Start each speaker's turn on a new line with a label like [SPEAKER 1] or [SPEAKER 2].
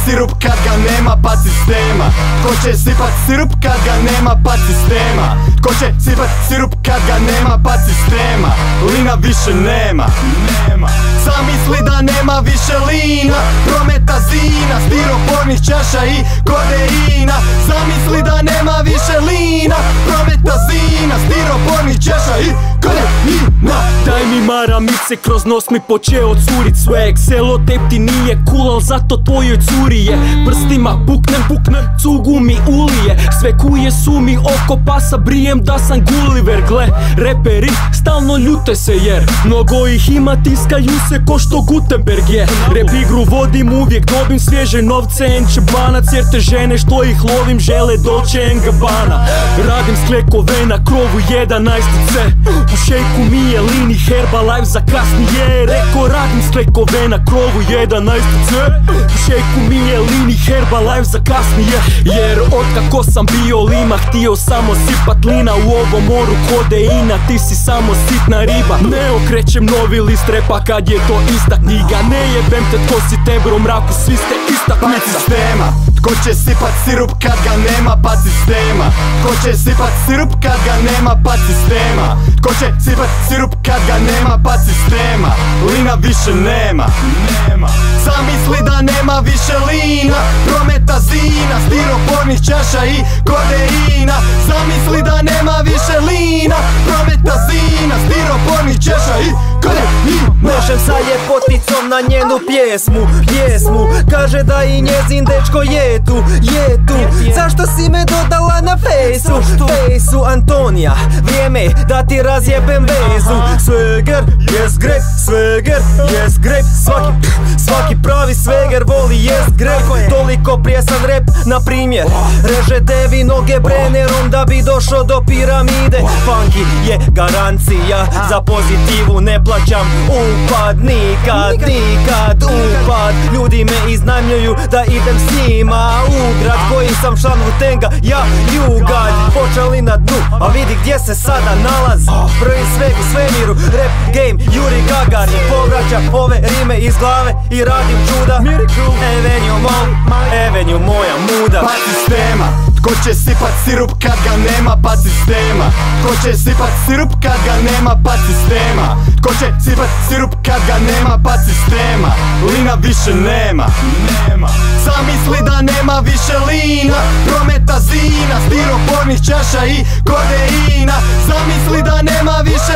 [SPEAKER 1] sirup kad ga nema pad sistema? Tko će sipat sirup kad ga nema pad sistema? Tko će sipat sirup kad ga nema pad sistema? Lina više nema. Zamisli da nema više lina, prometa zina, stiropornih čaša i kodeina. Zamisli da nema više lina, prometa zina, stiropornih čaša i kodeina.
[SPEAKER 2] Daj mi maramice, kroz nos mi počeo curit swag. Selotep ti nije cool, al zato tvojoj curi je. Prstima puknem, cugu mi ulije. Sve kuje su mi oko pasa, brijem da sam Gulliver. Gle, reperi stalno ljute se jer mnogo ih ima, tiskaju se ko što Gutenberg je. Rap igru vodim, uvijek dobim svježe novce, enčebanac, jer te žene što ih lovim žele Dolce & Gabbana. Radim sklekove na krovu 11C, u šejku mi je Lini Herbalife za kasnije. Reko radim sklekove na krovu 11C, u šejku mi je Lini Herbalife za kasnije. Jer otkako sam bio lima, htio samo sipat lina. U ovom moru kodeina, ti si samo sitna riba. Ne okrećem novi list repa kad je to ista knjiga. Ne jebem te tko si te bro, mraku, svi ste ista
[SPEAKER 1] pad sistema. Tko će sipat sirup kad ga nema pad sistema? Tko će sipat sirup kad ga nema pad sistema? Tko će sipat sirup kad ga nema pad sistema? Lina više nema. Zamisli da nema više lina, prometa zina, stiropornih čaša i kodeina. Zamisli da nema više lina, prometa zina, stiropornih čaša i kodeina.
[SPEAKER 3] Možem sa ljepoticom na njenu pjesmu, kaže da i njezin dečko je tu. Zašto si me dodala na fejsu Antonija, vrijeme da ti razjebem vezu. Sveger, yes grep, sveger, yes grep. Svaki pravi sveger voli yes grep. Toliko prijesan rep, na primjer reže devi noge brenerom da bi došao do piramide. Funky je garancija, za pozitivu ne plaćam upad. Nikad upad. Ljudi me iznajmljuju da idem s njima u grad koji sam član Wu-Tanga, ja jugalj. Počeli na dnu, a vidi gdje se sada nalazi. Prvi sveg u svemiru, rap game, Yuri Gagarin. Povraćam ove rime iz glave i radim čuda. Avenue moja muda.
[SPEAKER 1] Pad sistema. Tko će sipat sirup kad ga nema pad sistema? Tko će sipat sirup kad ga nema pad sistema? Tko će sipat sirup kad ga nema pad sistema? Lina više nema. Zamisli da nema više lina, prometa zina, stiropornih čaša i kodeina. Zamisli da nema više